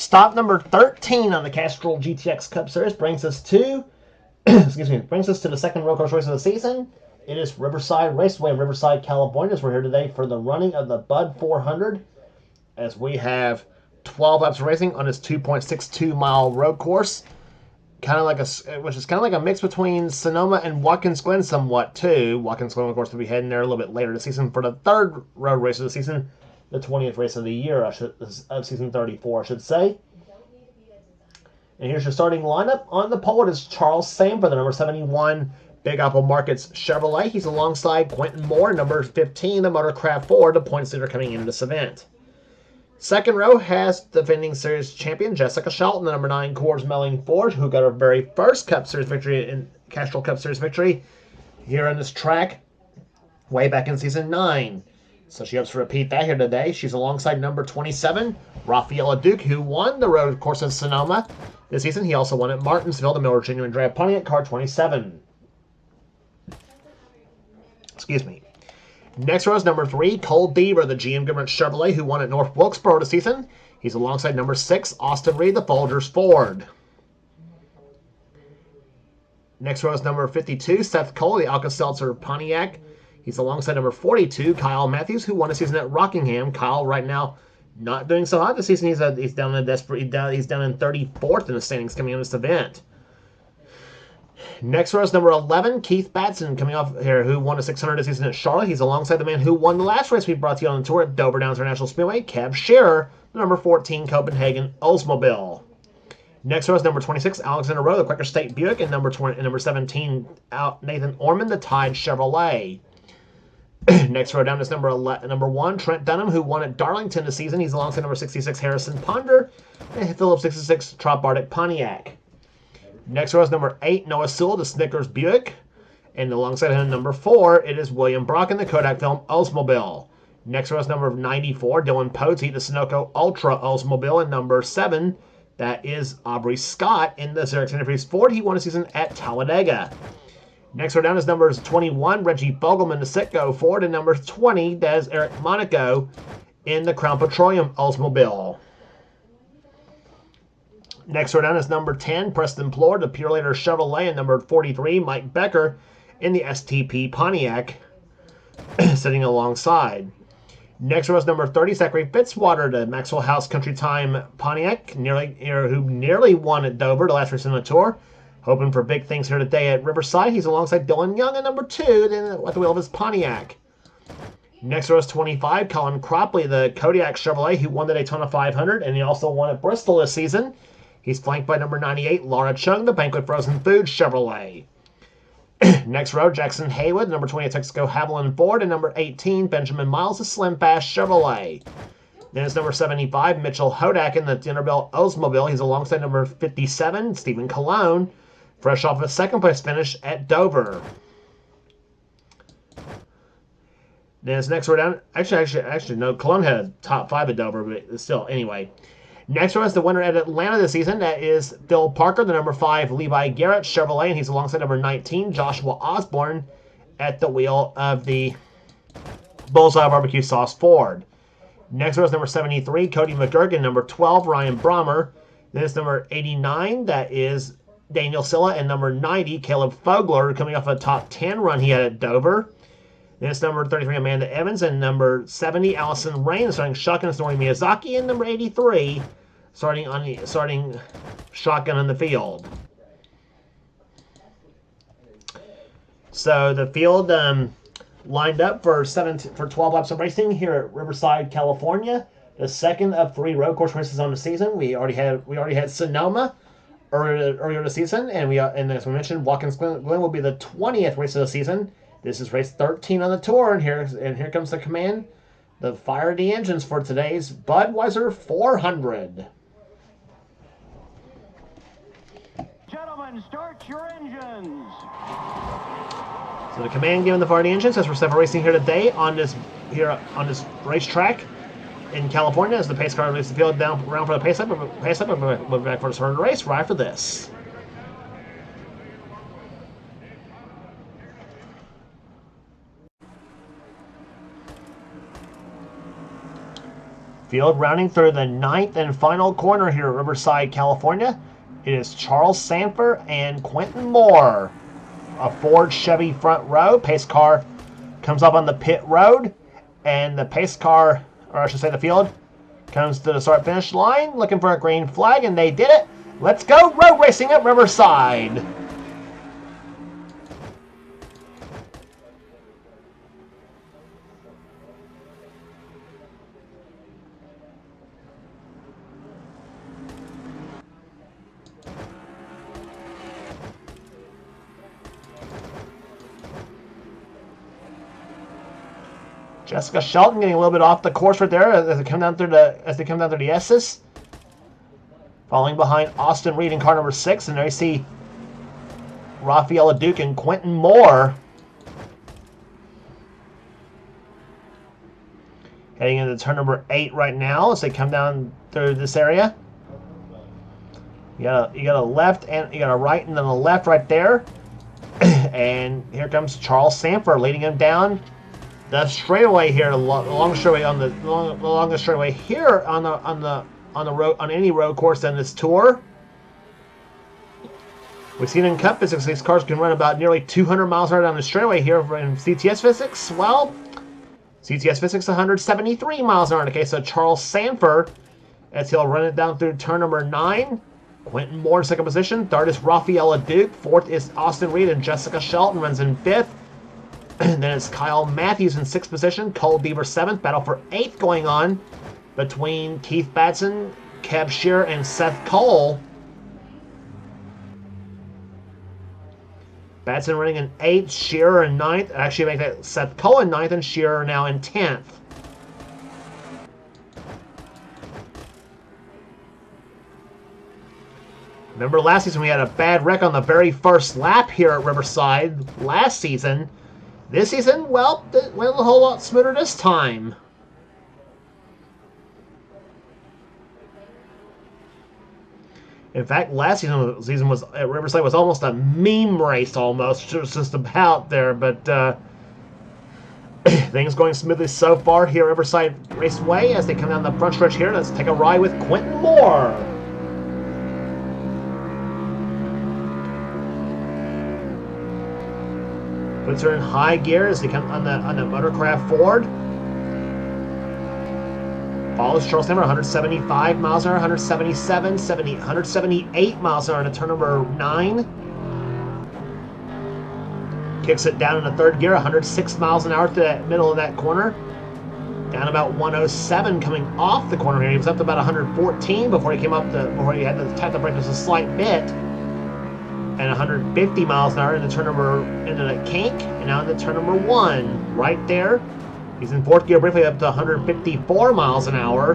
Stop number 13 on the Castrol GTX Cup Series brings us to, excuse me, brings us to the second road course race of the season. It is Riverside Raceway in Riverside, California. We're here today for the running of the Bud 400, as we have 12 laps of racing on this 2.62 mile road course. Which is kind of like a mix between Sonoma and Watkins Glen somewhat too. Watkins Glen, of course, will be heading there a little bit later this season for the third road race of the season, the 20th race of the year, of season 34, I should say. And here's your starting lineup. On the pole, it is Charles Samper, the number 71 Big Apple Markets Chevrolet. He's alongside Quentin Moore, number 15, the Motorcraft Ford, the points leader coming into this event. Second row has defending series champion Jessica Shelton, the number 9 Coors Melling Ford, who got her very first Cup Series victory in Castrol Cup Series victory here on this track way back in season 9. So she hopes to repeat that here today. She's alongside number 27 Rafaela Duke, who won the road course of Sonoma this season. He also won at Martinsville, the Miller Genuine Draft Pontiac, car 27. Excuse me. Next row is number 3, Cole Deaver, the GM Government Chevrolet, who won at North Wilkesboro this season. He's alongside number 6, Austin Reed, the Folgers Ford. Next row is number 52, Seth Cole, the Alka-Seltzer Pontiac. He's alongside number 42, Kyle Matthews, who won a season at Rockingham. Kyle right now not doing so hot this season. He's down in 34th in the standings coming in this event. Next row is number 11, Keith Batson, coming off here, who won a 600 this season at Charlotte. He's alongside the man who won the last race we brought to you on the tour at Dover Downs International Speedway, Kev Shearer, the number 14 Copenhagen Oldsmobile. Next row is number 26, Alexander Rowe, the Quaker State Buick, and number 17, Nathan Orman, the Tide Chevrolet. Next row down is number 1, Trent Dunham, who won at Darlington this season. He's alongside number 66, Harrison Ponder, and Phillips 66, Trop Bardick Pontiac. Next row is number 8, Noah Sewell, the Snickers Buick. And alongside him, number 4, it is William Brock in the Kodak Film Oldsmobile. Next row is number 94, Dylan Potey, the Sunoco Ultra Oldsmobile. And number 7, that is Aubrey Scott in the Xerox Interface Ford. He won a season at Talladega. Next row down is numbers 21, Reggie Fogelman, the Citgo Ford. And number 20, that is Eric Monaco in the Crown Petroleum Oldsmobile. Next row down is number 10, Preston Plord, the Purelator Chevrolet, and number 43, Mike Becker in the STP Pontiac, sitting alongside. Next row is number 30, Zachary Fitzwater, the Maxwell House Country Time Pontiac, who nearly won at Dover, the last race on the tour. Hoping for big things here today at Riverside. He's alongside Dylan Young at number 2, then at the wheel of his Pontiac. Next row is 25, Colin Cropley, the Kodiak Chevrolet, who won the Daytona 500, and he also won at Bristol this season. He's flanked by number 98, Laura Chung, the Banquet Frozen Food Chevrolet. Next row, Jackson Haywood, number 20, Texaco Haviland Ford, and number 18, Benjamin Miles, the Slim Fast Chevrolet. Then it's number 75, Mitchell Hodak in the Dinnerbilt Oldsmobile. He's alongside number 57, Stephen Colon, fresh off a second place finish at Dover. Then it's next row down. Actually, no, Colon had a top 5 at Dover, but still, anyway. Next row is the winner at Atlanta this season. That is Phil Parker, the number 5 Levi Garrett Chevrolet, and he's alongside number 19, Joshua Osborne, at the wheel of the Bullseye Barbecue Sauce Ford. Next row is number 73, Cody McGurgan, number 12, Ryan Brommer. Then it's number 89, that is Daniel Silla, and number 90, Caleb Fogler, coming off a top 10 run he had at Dover. Then it's number 33, Amanda Evans, and number 70, Allison Rain, starting shotgun, Snorri Miyazaki, and number 83, starting shotgun in the field. So the field lined up for 12 laps of racing here at Riverside, California. The second of 3 road course races on the season. We already had Sonoma earlier this season, and as we mentioned, Watkins Glen will be the 20th race of the season. This is race 13 on the tour, and here comes the command. The fire the engines for today's Budweiser 400. Gentlemen, start your engines. So the command given the fire the engines as we're separate racing here today on this racetrack in California as the pace car leaves the field down around for the pace up. We'll be back for the start of the race right after this. Field rounding through the 9th and final corner here at Riverside, California. It is Charles Sanford and Quentin Moore. A Ford Chevy front row. Pace car comes up on the pit road. And the pace car, or I should say the field, comes to the start-finish line looking for a green flag, and they did it. Let's go road racing at Riverside. Jessica Shelton getting a little bit off the course right there as they come down through the S's. Following behind Austin Reed in car number 6, and there you see Rafaela Duke and Quentin Moore heading into turn number 8 right now as they come down through this area. You got a left and you got a right and then a left right there, and here comes Charles Sanford leading him down the straightaway here, along the straightaway along the straightaway here on the road, on any road course on this tour. We've seen in Cup physics these cars can run about nearly 200 miles an hour down the straightaway here in CTS physics. Well, CTS physics 173 miles an hour in the case of Charles Sanford as he'll run it down through turn number 9. Quentin Moore in 2nd position. 3rd is Rafaela Duke. 4th is Austin Reed, and Jessica Shelton runs in 5th. Then it's Kyle Matthews in 6th position. Cole Beaver 7th. Battle for 8th going on between Keith Batson, Kev Shearer, and Seth Cole. Batson running in 8th, Shearer in 9th. Actually, make that Seth Cole in 9th, and Shearer now in 10th. Remember last season we had a bad wreck on the very first lap here at Riverside last season. This season, well, it went a whole lot smoother this time. In fact, last season was at Riverside was almost a meme race almost. It was just about there, but things going smoothly so far here at Riverside Raceway as they come down the front stretch here. Let's take a ride with Quentin Moore. Puts her in high gear as they come on the Motorcraft Ford. Follows Charles Sanford 175 miles an hour, 177, 70, 178 miles an hour into turn number 9. Kicks it down into 3rd gear, 106 miles an hour to the middle of that corner. Down about 107 coming off the corner here. He was up to about 114 before he had to tap the brake just a slight bit. And 150 miles an hour into the kink, and now into turn number 1. Right there. He's in 4th gear briefly up to 154 miles an hour.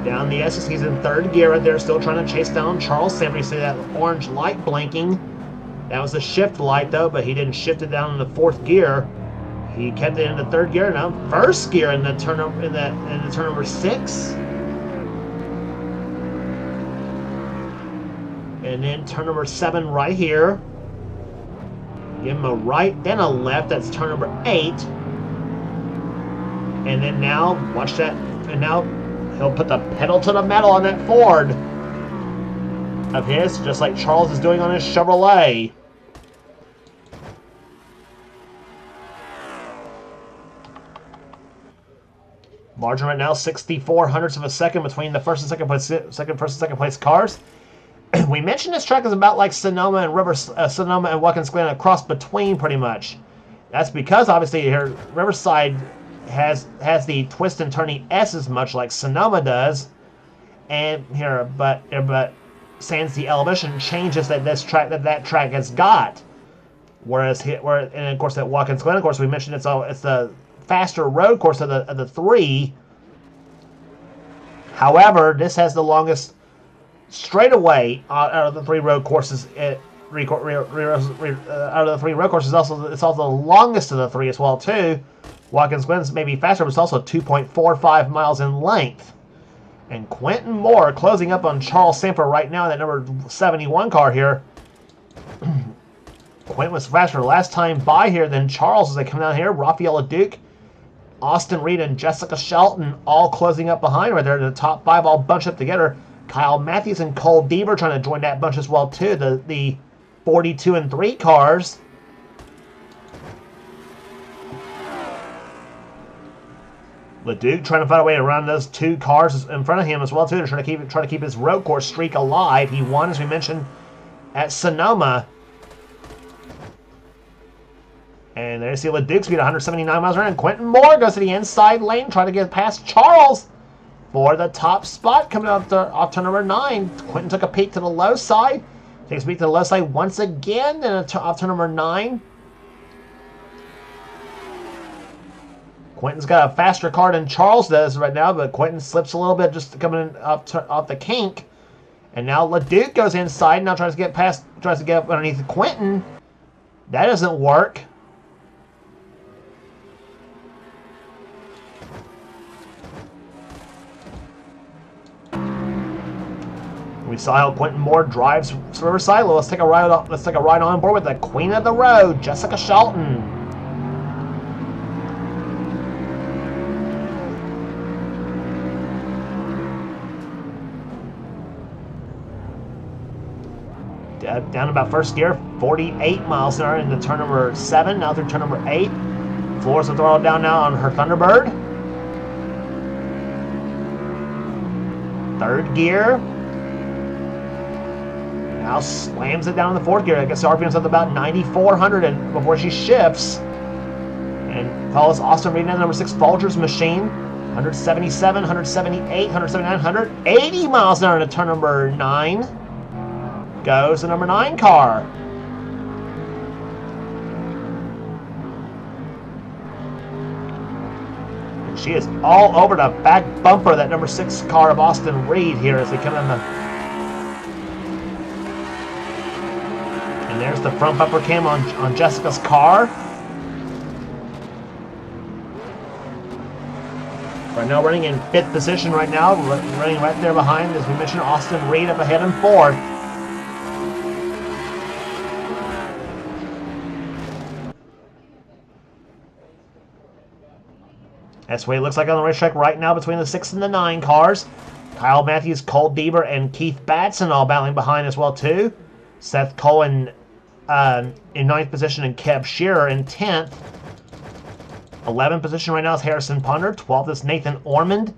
Down the S's, he's in 3rd gear right there, still trying to chase down Charles Sanford. You see that orange light blinking. That was the shift light though, but he didn't shift it down into 4th gear. He kept it into 3rd gear, now 1st gear in the turn number 6. And then turn number 7 right here. Give him a right, then a left. That's turn number 8. And then now, watch that. And now he'll put the pedal to the metal on that Ford of his, just like Charles is doing on his Chevrolet. Margin right now, 64 hundredths of a second between the first and second place cars. We mentioned this track is about like Sonoma and Watkins Glen, a cross between pretty much. That's because obviously here Riverside has the twist and turning S's much like Sonoma does, and here but sans the elevation changes that that track has got. And of course at Watkins Glen, of course we mentioned it's the faster road course of the 3. However, this has the longest straightaway out of the 3 road courses. Out of the 3 road courses, it's also the longest of the 3 as well too. Watkins Glen's may be faster, but it's also 2.45 miles in length. And Quentin Moore closing up on Charles Sanford right now in that number 71 car here. Quentin was faster last time by here than Charles as they come down here. Rafaela Duke, Austin Reed, and Jessica Shelton all closing up behind right there. The top 5 all bunched up together. Kyle Matthews and Cole Deaver trying to join that bunch as well too. The 42 and 3 cars. LeDuc trying to find a way around those 2 cars in front of him as well too. They're trying to keep his road course streak alive. He won, as we mentioned, at Sonoma. And there you see LeDuc speed 179 miles an hour. And Quentin Moore goes to the inside lane, trying to get past Charles for the top spot coming off turn number 9. Quentin took a peek to the low side. Takes a peek to the low side once again, and off turn number 9. Quentin's got a faster car than Charles does right now, but Quentin slips a little bit just coming off the kink. And now LeDuc goes inside, now tries to get up underneath Quentin. That doesn't work. We saw how Quentin Moore drives Riverside. Let's take a ride on board with the queen of the road, Jessica Shelton. Down about first gear, 48 miles an hour into turn number 7, now through turn number 8. Floors the throttle down now on her Thunderbird. Third gear. Now slams it down in the 4th gear. I guess the RPM's up about 9,400 and before she shifts. And follows Austin Reed in number 6 Folgers machine. 177, 178, 179, 180 miles an hour into turn number 9. Goes the number 9 car. And she is all over the back bumper of that number 6 car of Austin Reed here as they come in the... And there's the front bumper cam on Jessica's car. Right now running in 5th position right now, running right there behind, as we mentioned, Austin Reed up ahead in 4th. That's the way it looks like on the racetrack right now between the 6 and the 9 cars. Kyle Matthews, Cole Deaver, and Keith Batson all battling behind as well too. Seth Cohen in 9th position and Kev Shearer in 10th. 11th position right now is Harrison Ponder. 12th is Nathan Ormond.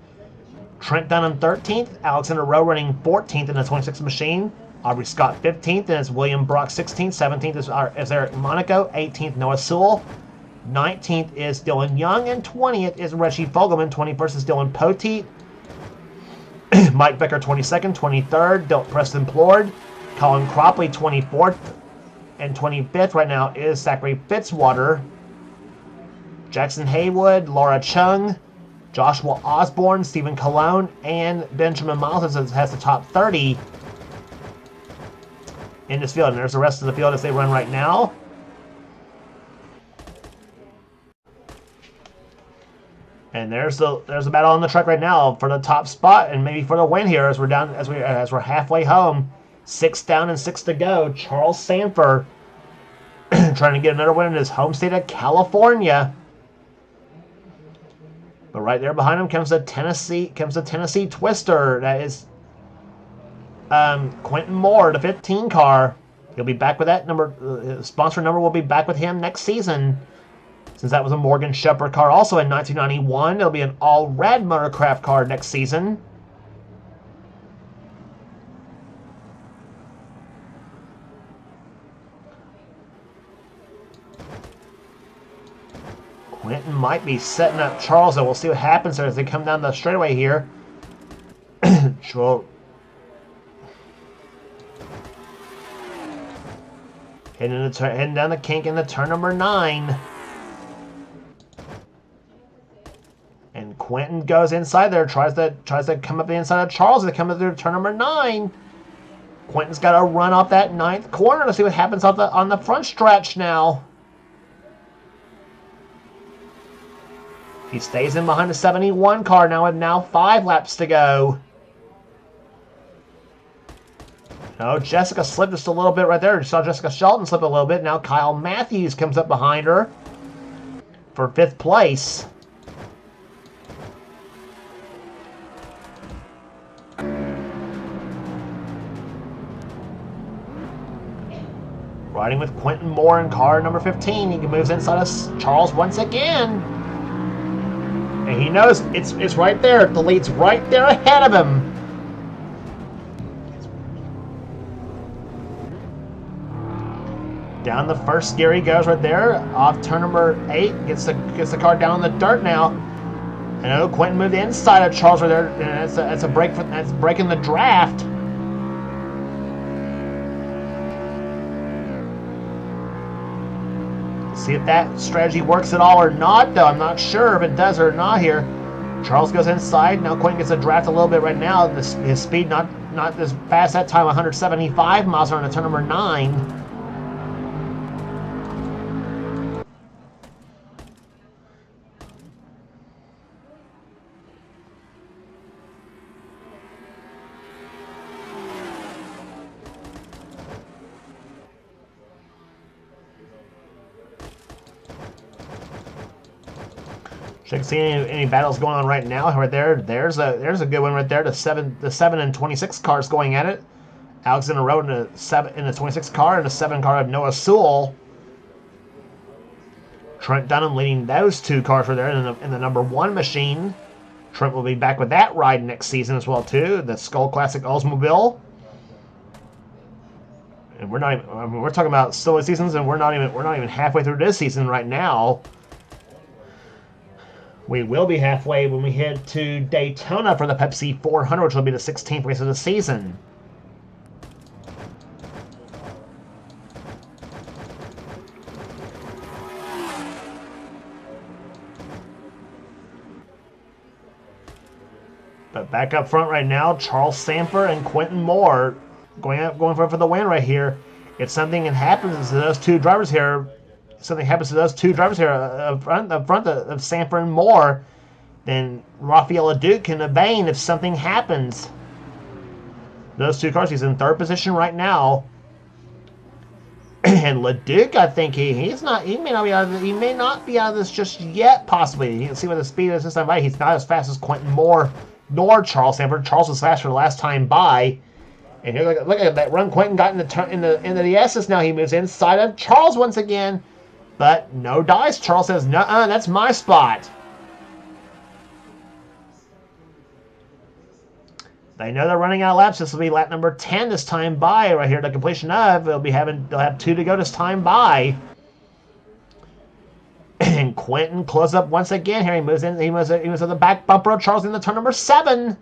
Trent Dunham 13th. Alexander Rowe running 14th in the 26th machine. Aubrey Scott 15th, and it's William Brock 16th. 17th is Eric Monaco. 18th, Noah Sewell. 19th is Dylan Young, and 20th is Reggie Fogelman. 21st is Dylan Poteet. Mike Becker 22nd, 23rd, Preston Plord. Colin Cropley 24th, and 25th right now is Zachary Fitzwater. Jackson Haywood, Laura Chung, Joshua Osborne, Stephen Colon, and Benjamin Miles has the top 30 in this field. And there's the rest of the field as they run right now. And there's the battle on the track right now for the top spot and maybe for the win here as we're halfway home. 6 down and 6 to go. Charles Sanford trying to get another win in his home state of California. But right there behind him comes the Tennessee Twister. That is Quentin Moore, the 15 car. He'll be back with that number. Sponsor number will be back with him next season. Since that was a Morgan Shepherd car also in 1991, it'll be an all-red Motorcraft car next season. Quentin might be setting up Charles, and we'll see what happens there as they come down the straightaway here. Heading down the kink into turn number 9. And Quentin goes inside there, tries to come up the inside of Charles. They come up through turn number 9. Quentin's got to run off that 9th corner to see what happens on the front stretch now. He stays in behind the 71 car now with 5 laps to go. No, Jessica slipped just a little bit right there. You saw Jessica Shelton slip a little bit. Now Kyle Matthews comes up behind her for 5th place. Riding with Quentin Moore in car number 15. He moves inside us Charles once again. And he knows it's right there. The lead's right there ahead of him. Down the first gear he goes right there. Off turn number 8. Gets the car down in the dirt now. And oh, Quentin moved inside of Charles right there. And that's a break that's breaking the draft. See if that strategy works at all or not, though. I'm not sure if it does or not here. Charles goes inside. Now Quentin gets a draft a little bit right now. His speed not as fast that time. 175 miles an hour to turn number 9. Should see any battles going on right now. Right there, there's a good one right there. The 7 and 26 cars going at it. Alexander Rowe in the 26 car and the 7 car of Noah Sewell. Trent Dunham leading those 2 cars right there in the number 1 machine. Trent will be back with that ride next season as well too. The Skull Classic Oldsmobile. And we're not even, I mean, we're talking about silly seasons, and we're not even halfway through this season right now. We will be halfway when we head to Daytona for the Pepsi 400, which will be the 16th race of the season. But back up front right now, Charles Sanford and Quentin Moore going for the win right here. If something happens to those 2 drivers here, up front of Sanford and Moore, then Rafael Leduc and Abane if something happens. Those 2 cars, he's in 3rd position right now. And Leduc, I think he may not be out of this just yet, possibly. You can see what the speed is this time by. He's not as fast as Quentin Moore nor Charles Sanford. Charles was faster the last time by. And here, look at that run Quentin got into the S's. Now he moves inside of Charles once again. But no dice. Charles says, "Nuh-uh, that's my spot." They know they're running out of laps. This will be lap number 10 this time by right here. The completion of they'll have 2 to go this time by. And Quentin closes up once again here. He moves in. He moves at the back bumper of Charles in the turn number 7.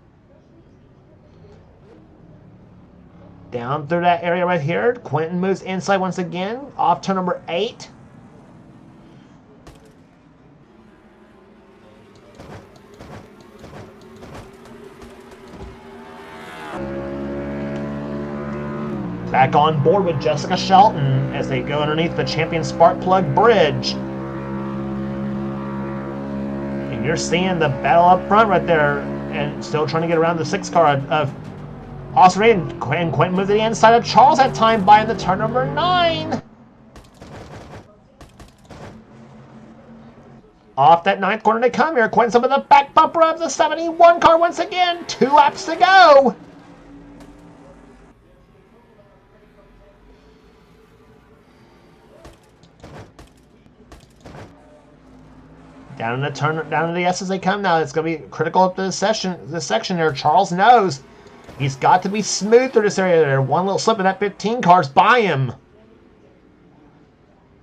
Down through that area right here. Quentin moves inside once again off turn number 8. Back on board with Jessica Shelton as they go underneath the Champion Spark Plug Bridge. And you're seeing the battle up front right there, and still trying to get around the 6 car of Austin Reed. And Quentin moves to the inside of Charles that time by in the turn number 9. Off that 9th corner they come here. Quentin's up in the back bumper of the 71 car once again. 2 laps to go. Down to the S as they come now. It's going to be critical up to this section here. Charles knows he's got to be smooth through this area there. One little slip and that 15 car's by him.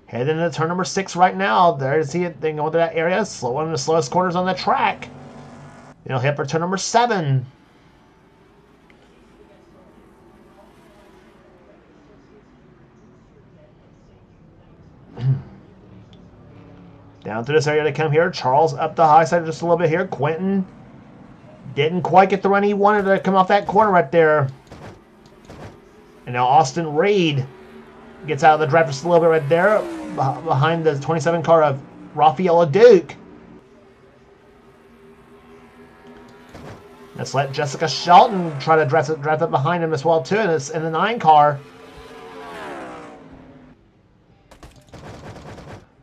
Heading into turn number 6 right now. There you see it. They go into that area. One of the slowest corners on the track. He'll hit for turn number 7. Down through this area they come here. Charles up the high side just a little bit here. Quentin didn't quite get the run he wanted to come off that corner right there. And now Austin Reed gets out of the draft just a little bit right there behind the 27 car of Rafael Leduc. Let's let Jessica Shelton try to draft it behind him as well too in the 9 car.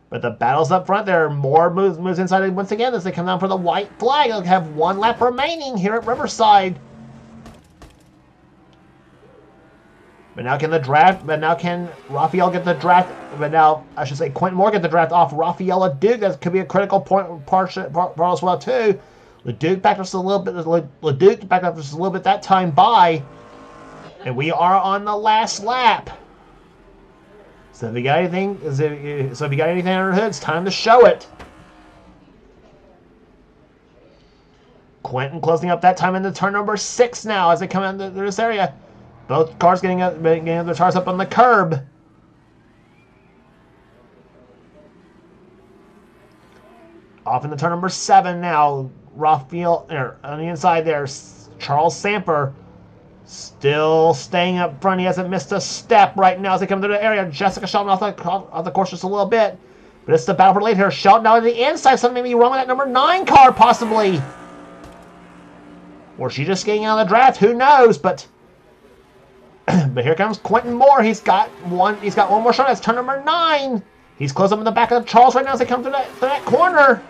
But the battle's up front. There are more moves inside once again as they come down for the white flag. They'll have 1 lap remaining here at Riverside. But now can Raphael get the draft? But now, I should say, Quentin Moore get the draft off Raphael LeDuc. That could be a critical part as well, too. LeDuc backed up just a little bit that time by. And we are on the last lap. So if you got anything, under the hood, it's time to show it. Quentin closing up that time into turn number 6 now as they come into this area. Both cars getting their tires up on the curb. Off into turn number 7 now. Raphael on the inside there. Charles Samper still staying up front. He hasn't missed a step right now as they come through the area. Jessica Shelton off the course just a little bit. But it's the battle for late here. Shelton now to the inside. Something may be wrong with that number 9 car, possibly. Or she just getting out of the draft. Who knows? But here comes Quentin Moore. He's got one more shot. That's turn number 9. He's close up in the back of Charles right now as they come to that corner.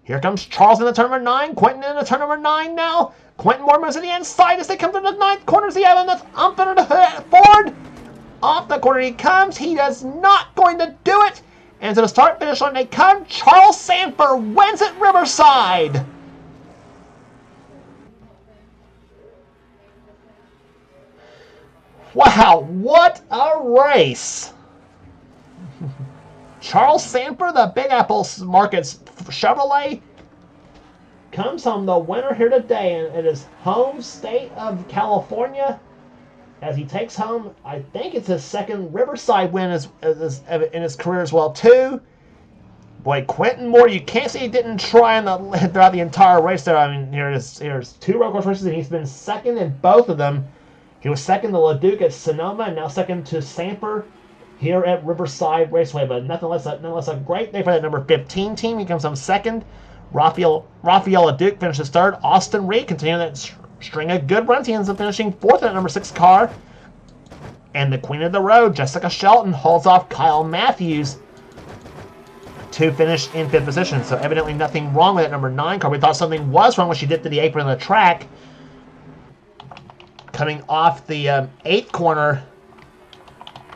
Here comes Charles in the turn number 9. Quentin in the turn number 9 now. Quentin Moore moves to the inside as they come to the 9th corner. The island that's up under the Ford. Off the corner he comes. He is not going to do it. And to the start-finish line they come. Charles Sanford wins at Riverside. Wow, what a race. Charles Sanford, the Big Apple Markets Chevrolet, comes home the winner here today in his home state of California as he takes home, I think it's his second Riverside win in his career as well, too. Boy, Quentin Moore, you can't say he didn't try throughout the entire race there. I mean, here's 2 road course races, and he's been second in both of them. He was second to LeDuc at Sonoma, and now second to Samper here at Riverside Raceway. But nonetheless a great day for that number 15 team. He comes home second. Raphael LeDuc finishes third. Austin Reed continuing that string of good runs. He ends up finishing fourth in that number 6 car. And the queen of the road, Jessica Shelton, holds off Kyle Matthews to finish in 5th position. So evidently nothing wrong with that number 9 car. We thought something was wrong when she did to the apron of the track. Coming off the 8th corner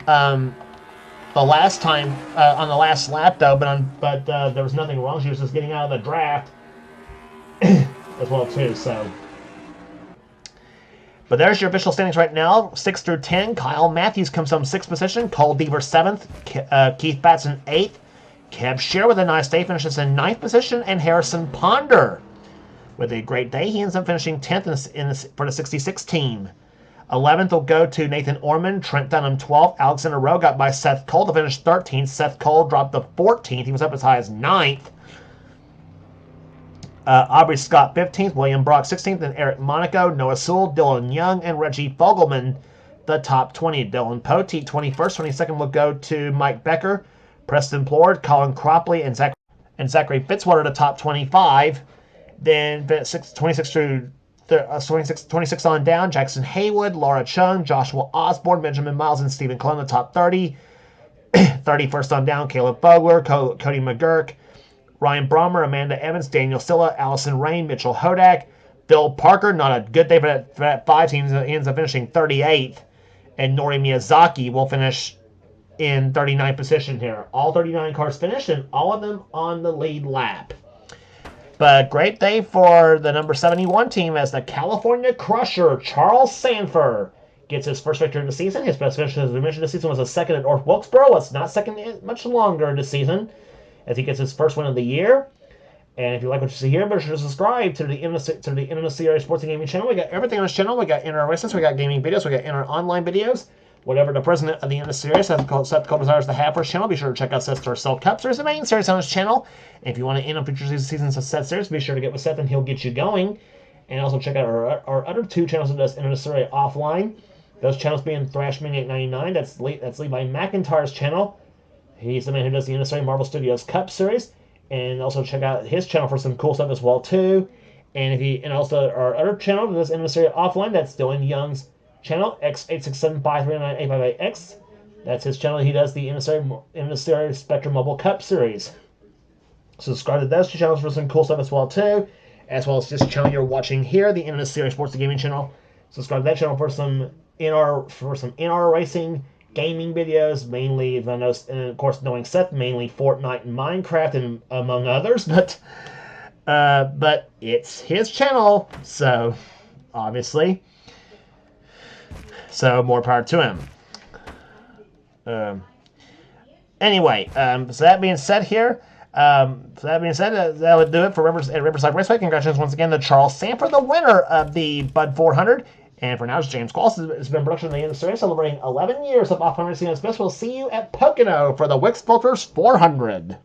the last time on the last lap, though, but there was nothing wrong. She was just getting out of the draft as well, too. So, but there's your official standings right now: 6 through 10. Kyle Matthews comes home 6th position. Cole Deaver 7th. Keith Batson 8th. Kev Shear with a nice day finishes in 9th position, and Harrison Ponder with a great day. He ends up finishing 10th for the 66 team. 11th will go to Nathan Orman. Trent Dunham 12th. Alexander Rowe got by Seth Cole to finish 13th. Seth Cole dropped to 14th. He was up as high as 9th. Aubrey Scott 15th. William Brock 16th. And Eric Monaco, Noah Sewell, Dylan Young, and Reggie Fogelman, the top 20. Dylan Poteet 21st. 22nd will go to Mike Becker. Preston Plord, Colin Cropley, and Zachary Fitzwater, the top 25. Then 26 through 26 on down, Jackson Haywood, Laura Chung, Joshua Osborne, Benjamin Miles, and Stephen Clone, the top 30. 31st on down, Caleb Vogler, Cody McGurk, Ryan Brommer, Amanda Evans, Daniel Silla, Allison Rain, Mitchell Hodak, Bill Parker, not a good day for that 5 team. He ends up finishing 38th. And Nori Miyazaki will finish in 39th position here. All 39 cars finished, and all of them on the lead lap. But great day for the number 71 team as the California Crusher, Charles Sanford, gets his first victory of the season. His best finish, as we mentioned, this season was a second at North Wilkesboro. It's not second much longer this season as he gets his first win of the year. And if you like what you see here, be sure to subscribe to the NNSCRA Sports and Gaming channel. We got everything on this channel. We got inner races, we got gaming videos, we got inner online videos. Whatever the president of the NNSCRA, Seth Cole, desires to have for his channel, be sure to check out Seth's Cell Cup Series, the main series on his channel. And if you want to end on future seasons of Seth Series, be sure to get with Seth and he'll get you going. And also check out our other 2 channels of this NNSCRA offline. Those channels being Thrashmania 899, that's Levi McIntyre's channel. He's the man who does the NNSCRA Marvel Studios Cup Series. And also check out his channel for some cool stuff as well, too. And also our other channel, this NNSCRA offline, that's Dylan Young's channel, X86753985X. That's his channel. He does the NNSCRA Spectrum Mobile Cup Series. Subscribe to those two channels for some cool stuff as well too, as well as this channel you're watching here, the NNSCRA Sports Gaming channel. Subscribe to that channel for some NR racing gaming videos, mainly, and of course, knowing Seth, mainly Fortnite and Minecraft, and among others. But it's his channel, so obviously, so more power to him. Anyway, so that being said that would do it for Riverside Raceway. Congratulations once again to Charles Sanford, the winner of the Bud 400. And for now, it's James Qualls. It's been production of the NNSCRA, celebrating 11 years of off-road racing. We'll see you at Pocono for the Wix Filters 400.